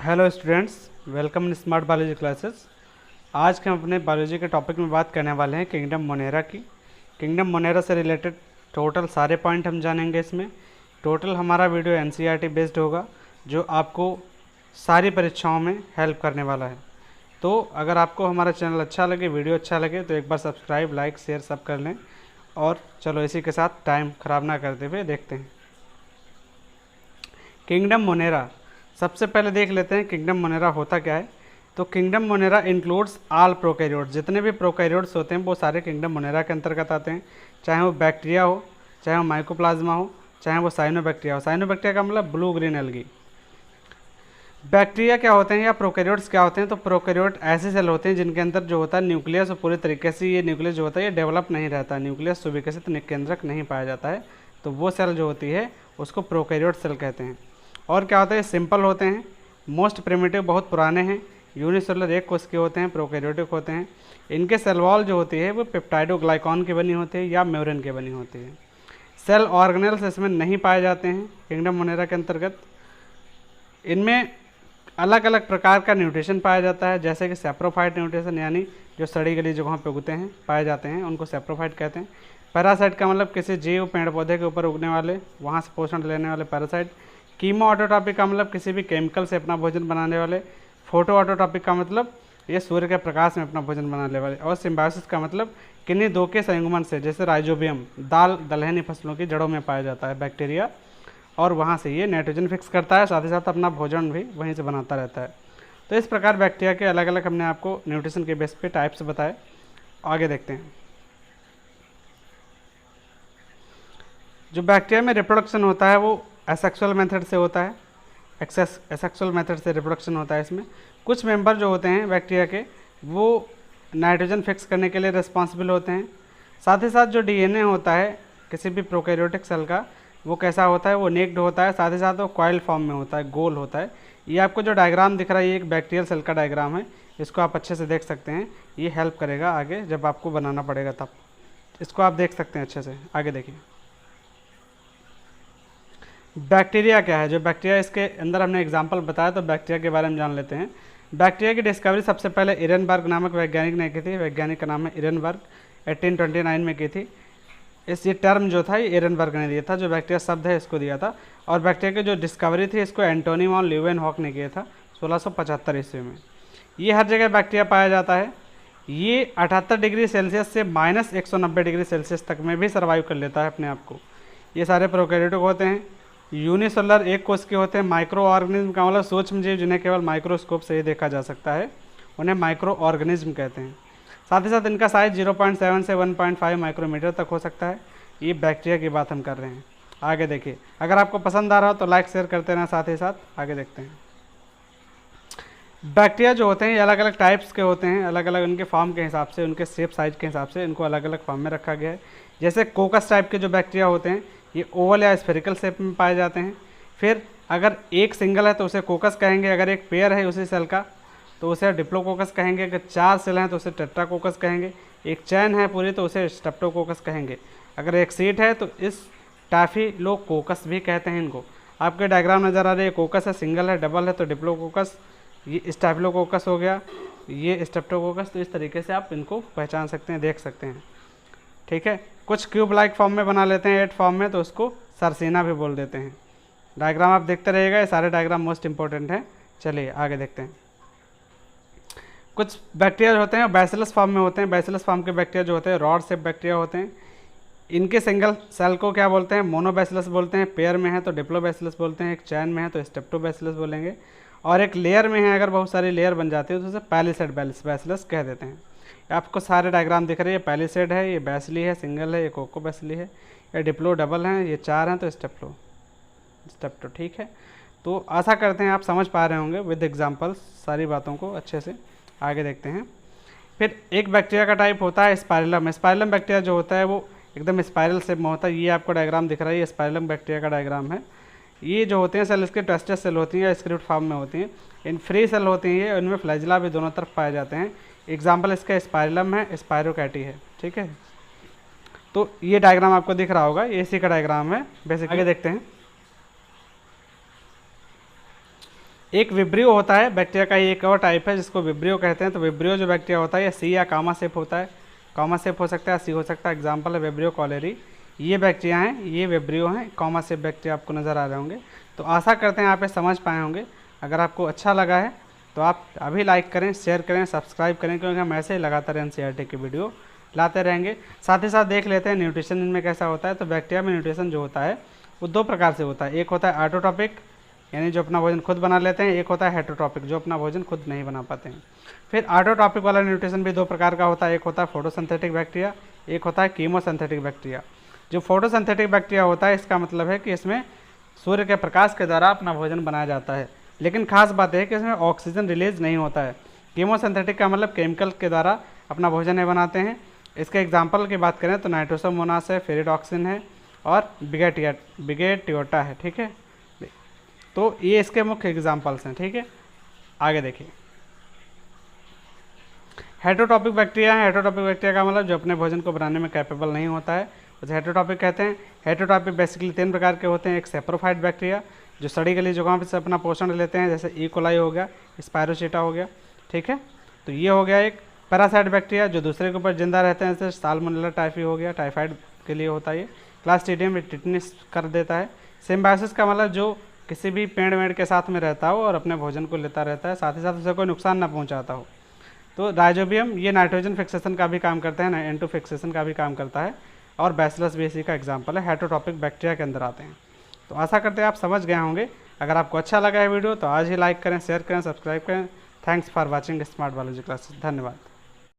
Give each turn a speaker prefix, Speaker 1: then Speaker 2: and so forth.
Speaker 1: Hello students, welcome in smart biology classes. आज के हम अपने बायोलॉजी के टॉपिक में बात करने वाले हैं किंगडम मोनेरा की। किंगडम मोनेरा से रिलेटेड टोटल सारे पॉइंट हम जानेंगे इसमें। टोटल हमारा वीडियो एनसीईआरटी बेस्ड होगा, जो आपको सारी परीक्षाओं में हेल्प करने वाला है। तो अगर आपको हमारा चैनल अच्छा लगे, वीडियो अच्छा लगे, तो एक बार सब्सक्राइब, लाइक, शेयर सब कर लें। और चलो इसी के साथ टाइम ख़राब ना करते हुए देखते हैं किंगडम मोनेरा। सबसे पहले देख लेते हैं किंगडम मोनेरा होता क्या है। तो kingdom Monera includes all prokaryotes. जितने भी प्रोकैरियोट्स होते हैं वो सारे किंगडम मोनेरा के अंतर्गत आते हैं, चाहे वो बैक्टीरिया हो, चाहे वो माइकोप्लाज्मा हो, चाहे वो साइनोबैक्टीरिया हो। साइनोबैक्टीरिया का मतलब ब्लू ग्रीन एल्गी। बैक्टीरिया क्या होते हैं या प्रोकैरियोट्स क्या होते हैं? तो प्रोकैरियोट ऐसे सेल होते हैं जिनके अंदर जो होता है न्यूक्लियस, और पूरे तरीके से ये न्यूक्लियस जो होता है ये डेवलप नहीं रहता, न्यूक्लियस सुविकसित निकेंद्रक नहीं पाया जाता है। तो वो सेल जो होती है उसको प्रोकैरियोट सेल कहते हैं। और क्या होता है, सिंपल होते हैं, मोस्ट प्रिमिटिव, बहुत पुराने हैं, यूनिसेलुलर एक कोश के होते हैं, प्रोकैरियोटिक होते हैं। इनके सेल वॉल जो होती है वो पेप्टाइडोग्लाइकॉन की बनी होती है या म्यूरिन की बनी होती है। सेल ऑर्गेनेल्स इसमें नहीं पाए जाते हैं किंगडम मोनेरा के अंतर्गत। इनमें अलग अलग प्रकार का न्यूट्रिशन पाया जाता है, जैसे कि सैप्रोफाइट न्यूट्रिशन, यानी जो सड़ी गली जगहों पे उगते हैं पाए जाते हैं उनको सैप्रोफाइट कहते हैं। पैरासाइट का मतलब किसी जीव, पेड़ पौधे के ऊपर उगने वाले, वहाँ से पोषण लेने वाले पैरासाइट। कीमो ऑटोट्रॉपिक का मतलब किसी भी केमिकल से अपना भोजन बनाने वाले। फोटो ऑटोट्रॉपिक का मतलब ये सूर्य के प्रकाश में अपना भोजन बनाने वाले। और सिम्बायोसिस का मतलब किन्हीं दो के संयुग्मन से, जैसे राइजोबियम, दाल दलहनी फसलों की जड़ों में पाया जाता है बैक्टीरिया, और वहाँ से ये नाइट्रोजन फिक्स करता है, साथ ही साथ अपना भोजन भी वहीं से बनाता रहता है। तो इस प्रकार बैक्टीरिया के अलग अलग हमने आपको न्यूट्रिशन के बेस पे टाइप्स बताए। आगे देखते हैं। जो बैक्टीरिया में रिप्रोडक्शन होता है वो एसेक्सुअल मेथड से होता है। एसेक्सुअल मेथड से रिप्रोडक्शन होता है। इसमें कुछ मेंबर जो होते हैं बैक्टीरिया के वो नाइट्रोजन फिक्स करने के लिए रिस्पॉन्सिबल होते हैं। साथ ही साथ जो डीएनए होता है किसी भी प्रोकैरियोटिक सेल का, वो कैसा होता है, वो नेक्ड होता है, साथ ही साथ वो कॉइल फॉर्म में होता है, गोल होता है। ये आपको जो डायग्राम दिख रहा है ये एक बैक्टीरियल सेल का डायग्राम है, इसको आप अच्छे से देख सकते हैं। ये हेल्प करेगा आगे जब आपको बनाना पड़ेगा तब, इसको आप देख सकते हैं अच्छे से। आगे देखिए बैक्टीरिया क्या है। जो बैक्टीरिया इसके अंदर हमने एग्जाम्पल बताया, तो बैक्टीरिया के बारे में जान लेते हैं। बैक्टीरिया की डिस्कवरी सबसे पहले इरेनबर्ग नामक वैज्ञानिक ने की थी। वैज्ञानिक का नाम है इरेनबर्ग, 1829 में की थी। ये टर्म जो था ये एरनबर्ग ने दिया था, जो बैक्टीरिया शब्द है इसको दिया था। और बैक्टीरिया की जो डिस्कवरी थी इसको एंटोनी वॉन ल्यूवेनहॉक ने किया था 1675 ईस्वी में। ये हर जगह बैक्टीरिया पाया जाता है। ये 78 डिग्री सेल्सियस से -190 डिग्री सेल्सियस तक में भी सर्वाइव कर लेता है अपने आप को। ये सारे प्रोकैरियोटिक होते हैं, यूनिसेलुलर एक कोश के होते हैं। माइक्रो ऑर्गेनिज्म का मतलब सूक्ष्म जीव जिन्हें केवल माइक्रोस्कोप से ही देखा जा सकता है, उन्हें माइक्रो ऑर्गेनिज्म कहते हैं। साथ ही साथ इनका साइज 0.7 से 1.5 माइक्रोमीटर तक हो सकता है। ये बैक्टीरिया की बात हम कर रहे हैं। आगे देखिए, अगर आपको पसंद आ रहा हो तो लाइक शेयर करते रहना साथ ही साथ। आगे देखते हैं। बैक्टीरिया जो होते हैं ये अलग अलग टाइप्स के होते हैं, अलग अलग उनके फॉर्म के हिसाब से, उनके शेप साइज के हिसाब से इनको अलग अलग फॉर्म में रखा गया है। जैसे कोकस टाइप के जो बैक्टीरिया होते हैं ये ओवल या स्फेरिकल शेप में पाए जाते हैं। फिर अगर एक सिंगल है तो उसे कोकस कहेंगे, अगर एक पेयर है उसी सेल का तो उसे डिप्लोकोकस कहेंगे, अगर 4 सेल हैं तो उसे टेट्राकोकस कहेंगे, एक चैन है पूरी तो उसे स्ट्रेप्टोकोकस कहेंगे, अगर एक सीट है तो इस स्टाफिलोकोकस भी कहते हैं इनको। आपके डायग्राम नज़र आ रही है, कोकस है, सिंगल है, डबल है तो डिप्लोकोकस, ये स्टाफिलोकोकस हो गया, ये स्ट्रेप्टोकोकस। तो इस तरीके से आप इनको पहचान सकते हैं, देख सकते हैं। ठीक है, कुछ क्यूब लाइक फॉर्म में बना लेते हैं, 8 फॉर्म में, तो उसको सरसीना भी बोल देते हैं। डायग्राम आप देखते रहिएगा, ये सारे डायग्राम मोस्ट इंपॉर्टेंट हैं। चलिए आगे देखते हैं। कुछ बैक्टीरिया होते हैं बैसिलस फॉर्म में होते हैं। बैसिलस फॉर्म के बैक्टीरिया जो होते हैं रॉड शेप बैक्टीरिया होते हैं। इनके सिंगल सेल को क्या बोलते हैं, मोनोबैसिलस बोलते हैं। पेयर में है तो डिप्लोबैसिलस बोलते हैं, एक चैन में है तो स्ट्रेप्टोबैसिलस बोलेंगे, और एक लेयर में है, अगर बहुत सारी लेयर बन जाती है तो उसे पैलिसेड बैसिलस कह देते हैं। आपको सारे डायग्राम दिख रहे हैं, ये पैलिसेड है, ये बैसिली है, सिंगल है, ये कोकोबैसिली है, ये डिप्लो डबल हैं, ये 4 हैं तो स्टेप्टो। ठीक है, तो आशा करते हैं आप समझ पा रहे होंगे विद एग्जाम्पल्स सारी बातों को अच्छे से। आगे देखते हैं। फिर एक बैक्टीरिया का टाइप होता है स्पाइरलम। स्पाइरलम बैक्टीरिया जो होता है वो एकदम स्पाइरल शेप में होता है। ये आपको डायग्राम दिख रहा है, ये स्पाइरलम बैक्टीरिया का डायग्राम है। ये जो होते हैं सेल इसके टेस्टेस सेल होती हैं या स्क्रिप्ट फॉर्म में होती हैं। इन फ्री सेल होती हैं ये, इनमें फ्लैजिला भी दोनों तरफ पाए जाते हैं। एग्जाम्पल इसका स्पाइरलम है, स्पायरोकैटी है। ठीक है, तो ये डायग्राम आपको दिख रहा होगा, ये इसी का डायग्राम है बेसिकली। आगे देखते हैं। एक विब्रियो होता है बैक्टीरिया का, एक और टाइप है जिसको विब्रियो कहते हैं। तो विब्रियो जो बैक्टीरिया होता है ये सी या कामा सेप होता है, कामा सेप हो सकता है, सी हो सकता है। एग्जाम्पल है विब्रियो कॉलेरी, ये बैक्टीरिया हैं, ये विब्रियो हैं, कामा सेप बैक्टीरिया आपको नज़र आ रहे होंगे। तो आशा करते हैं आप ये समझ पाए होंगे। अगर आपको अच्छा लगा है तो आप अभी लाइक करें, शेयर करें, सब्सक्राइब करें, क्योंकि हम ऐसे ही लगातार एनसीईआरटी की वीडियो लाते रहेंगे। साथ ही साथ देख लेते हैं न्यूट्रिशन इनमें कैसा होता है। तो बैक्टीरिया में न्यूट्रिशन जो होता है वो दो प्रकार से होता है। एक होता है ऑटोट्रॉपिक, यानी जो अपना भोजन खुद बना लेते हैं। एक होता है हेटरोट्रॉपिक, जो अपना भोजन खुद नहीं बना पाते हैं। फिर ऑटोट्रॉपिक वाला न्यूट्रिशन भी दो प्रकार का होता है। एक होता है फोटोसिंथेटिक बैक्टीरिया, एक होता है कीमोसिंथेटिक बैक्टीरिया। जो फोटोसिंथेटिक बैक्टीरिया होता है इसका मतलब है कि इसमें सूर्य के प्रकाश के द्वारा अपना भोजन बनाया जाता है, लेकिन खास बात है कि इसमें ऑक्सीजन रिलीज नहीं होता है। कीमोसिंथेटिक का मतलब केमिकल के द्वारा अपना भोजन ये बनाते हैं। इसके एग्जाम्पल की बात करें तो नाइट्रोसोमोनास है, फेरिडॉक्सिन है और बिगेटियोटा है। ठीक है, तो ये इसके मुख्य एग्जाम्पल्स हैं। ठीक है, आगे देखिए। हेटरोटॉपिक बैक्टीरिया है। हेटरोटॉपिक बैक्टीरिया का मतलब जो अपने भोजन को बनाने में कैपेबल नहीं होता है, उसे हेटरोटॉपिक कहते हैं। हेटरोटॉपिक बेसिकली 3 प्रकार के होते हैं। एक सेप्रोफाइट बैक्टीरिया जो सड़ी गली जगहों से अपना पोषण लेते हैं, जैसे ई कोलाई हो गया, स्पायरोचेटा हो गया। ठीक है, तो ये हो गया एक। पैरासाइट बैक्टीरिया जो दूसरे के ऊपर जिंदा रहते हैं, जैसे साल्मोनेला टाइफी हो गया, टाइफाइड के लिए होता है ये। क्लास्ट्रीडियम में टिटनिस कर देता है। सिम्बायोसिस का मतलब जो किसी भी पेड़ वेड़ के साथ में रहता हो और अपने भोजन को लेता रहता है, साथ ही साथ उसे कोई नुकसान ना पहुंचाता हो। तो राइजोबियम ये नाइट्रोजन फिक्सेशन का भी काम करता है, N2 फिक्सेशन का भी काम करता है। और बैसिलस भी इसी का एग्जाम्पल है, हेटरोटॉपिक बैक्टीरिया के अंदर आते हैं। तो आशा करते हैं आप समझ गए होंगे। अगर आपको अच्छा लगा है वीडियो तो आज ही लाइक करें, शेयर करें, सब्सक्राइब करें। Thanks for watching smart biology classes. धन्यवाद।